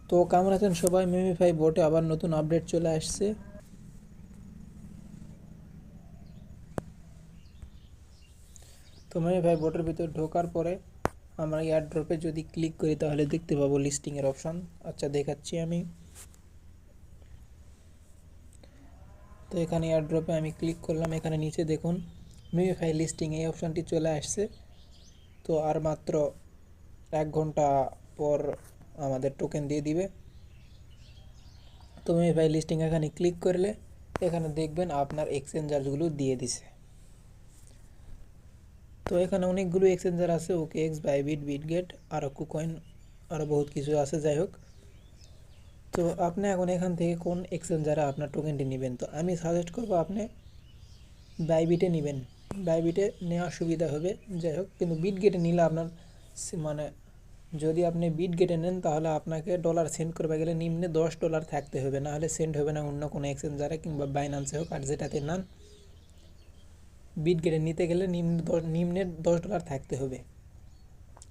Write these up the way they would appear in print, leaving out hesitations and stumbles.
তো কেমন আছেন সবাই? মেমিফাই বোটে আবার নতুন আপডেট চলে আসছে। তো মেমিফাই বোটের ভিতর ঢোকার পরে আমরা এয়ার ড্রপে যদি ক্লিক করি তাহলে দেখতে পাবো লিস্টিংয়ের অপশান। আচ্ছা, দেখাচ্ছি আমি। তো এখানে এয়ার ড্রপে আমি ক্লিক করলাম। এখানে নিচে দেখুন মেমিফাই লিস্টিং এই অপশানটি চলে আসছে। তো আর মাত্র 1 ঘন্টা পর আমাদের টোকেন দিয়ে দিবে। তো মেমিফাই লিস্টিং এখানে ক্লিক করলে এখানে দেখবেন আপনার এক্সচেঞ্জারগুলো দিয়ে দিছে। তো এখানে অনেকগুলো এক্সচেঞ্জার আছে, ওকে এক্স, বাইবিট, বিটগেট, আরও কুকয়েন, আরও বহুত কিছু আছে। যাই হোক, তো আপনি এখন এখান থেকে কোন এক্সচেঞ্জারে আপনার টোকেনটি নেবেন। তো আমি সাজেস্ট করবো আপনি বাইবিটে নেবেন। বাইবিটে নেওয়ার সুবিধা হবে। যাই হোক, কিন্তু বিটগেটে নিলে আপনার মানে যদি আপনি বিটগেটে নেন তাহলে আপনাকে ডলার সেন্ড করবে গেলে নিম্নে $10 থাকতে হবে, না হলে সেন্ড হবে না অন্য কোনো এক্সচেঞ্জারে কিংবা বাইন্যান্সে হোক। আর যেটাতে নেন বিটগেটে নিতে গেলে নিম্নে $10 থাকতে হবে।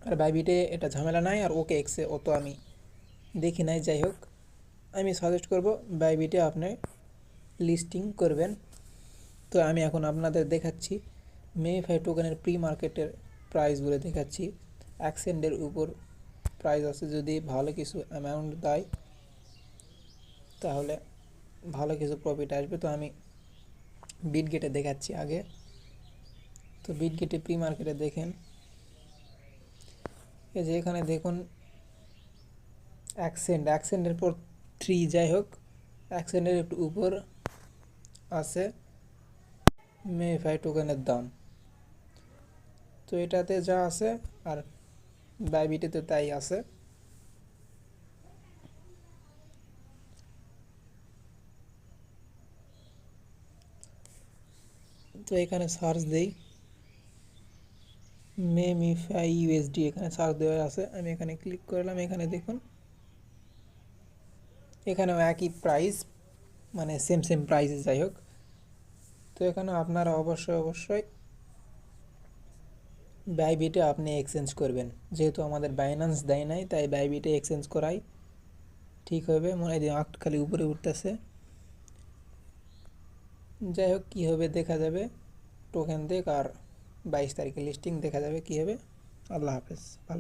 আর বাইবিটে এটা ঝামেলা নাই, আর ওকে এক্সে অত আমি দেখি নাই। যাই হোক, আমি সাজেস্ট করব বাইবিটে আপনি লিস্টিং করবেন। তো আমি এখন আপনাদের দেখাচ্ছি মেমিফাই টোকেনের প্রি মার্কেটের প্রাইসগুলো দেখাচ্ছি। 1 সেন্টের উপর প্রাইস আছে। যদি ভালো কিছু অ্যামাউন্ট দেয় তাহলে ভালো কিছু প্রফিট আসবে। তো আমি বিটগেটে দেখাচ্ছি আগে। তো বিটগেটে প্রি মার্কেটে দেখেন, এই যে এখানে দেখুন 1 সেন্টের পর 3। যাই হোক, 1 সেন্টের একটু উপর আছে মেমিফাই টোকেনের দাম। তো এটাতে যা আছে আর বাইবিটেতে তাই আছে। তো এখানে সার্চ দেই মেমিফাই ইউএসডি, এখানে সার্চ দেওয়া আছে। আমি এখানে ক্লিক করলাম। এখানে দেখুন এখানেও একই প্রাইস, মানে সেম প্রাইস। যাই হোক, তো এখানে আপনারা অবশ্যই বাইবিটে আপনি এক্সচেঞ্জ করবেন। যেহেতু আমাদের বাইন্যান্স দেয় নাই, তাই বাইবিটে এক্সচেঞ্জ করাই ঠিক হবে। মনে হয় আট খালি উপরে উঠতেছে। যাই হোক, কী হবে দেখা যাবে। টোকেন দেখ আর 22 তারিখে লিস্টিং দেখা যাবে কী হবে। আল্লাহ হাফেজ, ভালো।